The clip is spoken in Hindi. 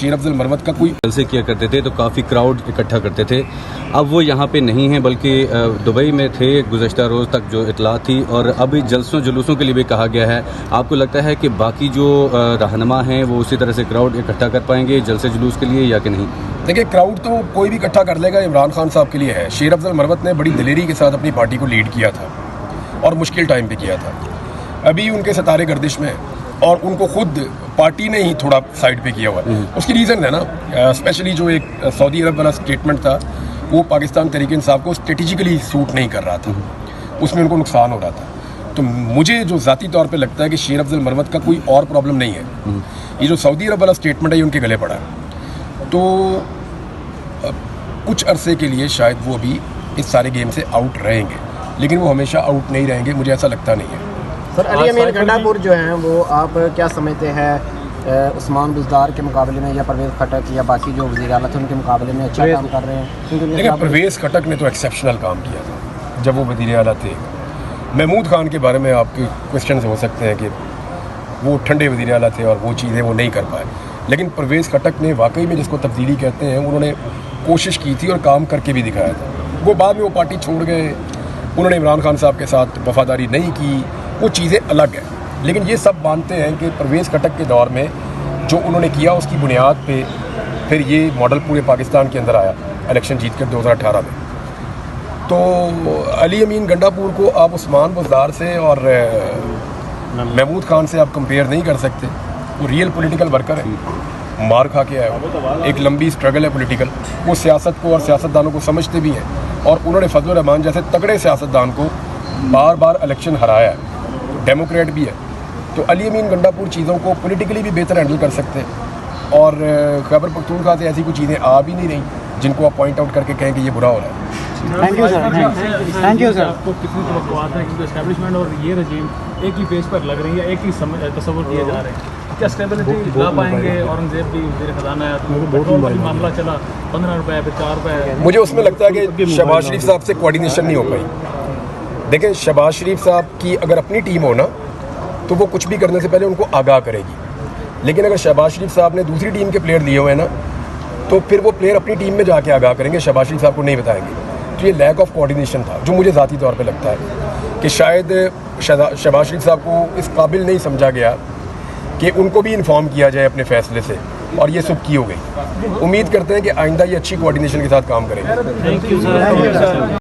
शेर अफजल मरवत का कोई जलसे किया करते थे तो काफ़ी क्राउड इकट्ठा करते थे। अब वो यहाँ पे नहीं हैं, बल्कि दुबई में थे गुज़श्ता रोज़ तक जो इतला थी, और अभी जलसों जुलूसों के लिए भी कहा गया है। आपको लगता है कि बाकी जो रहनुमा हैं वो उसी तरह से क्राउड इकट्ठा कर पाएंगे जलसे जुलूस के लिए या कि नहीं? देखिए, क्राउड तो कोई भी इकट्ठा कर लेगा, इमरान खान साहब के लिए है। शेर अफजल मरवत ने बड़ी दिलेरी के साथ अपनी पार्टी को लीड किया था और मुश्किल टाइम पे किया था। अभी उनके सितारे गर्दिश में हैं और उनको खुद पार्टी ने ही थोड़ा साइड पे किया हुआ है। उसकी रीज़न है ना, स्पेशली जो एक सऊदी अरब वाला स्टेटमेंट था वो पाकिस्तान तहरीक इंसाफ को स्ट्रेटेजिकली सूट नहीं कर रहा था, उसमें उनको नुकसान हो रहा था। तो मुझे जो ज़ाती तौर पे लगता है कि शेर अफजल मरवत का कोई और प्रॉब्लम नहीं है, ये जो सऊदी अरब वाला स्टेटमेंट है ये उनके गले पड़ा है। तो कुछ अरसे के लिए शायद वो भी इस सारे गेम से आउट रहेंगे, लेकिन वो हमेशा आउट नहीं रहेंगे, मुझे ऐसा लगता नहीं है। सर, अली अमीन गंडापुर जो हैं वो आप क्या समझते हैं उस्मान बुज़दार के मुकाबले में, या परवेज़ खटक या बाकी जो वज़ीर आला थे उनके मुकाबले में अच्छा काम कर रहे हैं? देखिए, परवेज़ खटक ने तो एक्सेप्शनल काम किया था जब वो वज़ीर आला थे। महमूद खान के बारे में आपके क्वेश्चन हो सकते हैं कि वो ठंडे वज़ीर आला थे और वो चीज़ें वो नहीं कर पाए, लेकिन परवेज़ खटक ने वाकई में, जिसको तब्दीली कहते हैं, उन्होंने कोशिश की थी और काम करके भी दिखाया था। वो बाद में वो पार्टी छोड़ गए, उन्होंने इमरान खान साहब के साथ वफादारी नहीं की, वो चीज़ें अलग हैं। लेकिन ये सब मानते हैं कि परवेज़ खटक के दौर में जो उन्होंने किया उसकी बुनियाद पे फिर ये मॉडल पूरे पाकिस्तान के अंदर आया इलेक्शन जीत कर 2018 में। तो अली अमीन गंडापुर को आप उस्मान बुज़दार से और महमूद खान से आप कंपेयर नहीं कर सकते। वो रियल पॉलिटिकल वर्कर है, मार खा के आया हो, एक लंबी स्ट्रगल है पॉलिटिकल। वो सियासत को और सियासतदानों को समझते भी हैं, और उन्होंने फजल रहमान जैसे तगड़े सियासतदान को बार बार इलेक्शन हराया है, डेमोक्रेट भी है। तो अली अमीन गंडापुर चीज़ों को पॉलिटिकली भी बेहतर हैंडल कर सकते हैं, और खैबर पख्तूनख्वा से ऐसी कोई चीज़ें आ भी नहीं रही जिनको आप पॉइंट आउट करके कहें कि ये बुरा हो रहा है। Thank you sir, thank you sir. आपको कितनी तवक्कुआत है, क्योंकि एस्टैब्लिशमेंट और ये रजीम एक ही पेज पर लग रही है, एक ही तस्वुर किए जा रहे हैं। क्या स्टेबिलिटी ला पाएंगे? औरंगजेब भी वज़ीर ख़जाना है, तो पेट्रोल का भी मामला चला, 15 रुपये फिर 4 रुपये। मुझे उसमें लगता है कि शहबाज शरीफ साहब से कोऑर्डिनेशन नहीं हो पाई। देखें, शहबाज शरीफ साहब की अगर अपनी टीम हो ना तो वो कुछ भी करने से पहले उनको आगाह करेगी, लेकिन अगर शहबाज शरीफ साहब ने दूसरी टीम के प्लेयर लिए हुए हैं ना तो फिर वो प्लेयर अपनी टीम में जाके आगाह करेंगे, शहबाज शरीफ साहब को नहीं बताएंगे। तो ये लैक ऑफ कोऑर्डिनेशन था जो मुझे ज़ाती तौर पे लगता है कि शायद शहबाज शरीफ साहब को इस काबिल नहीं समझा गया कि उनको भी इन्फॉर्म किया जाए अपने फैसले से, और ये सुबकी हो गई। उम्मीद करते हैं कि आइंदा ये अच्छी कोऑर्डिनेशन के साथ काम करेंगे। Thank you sir.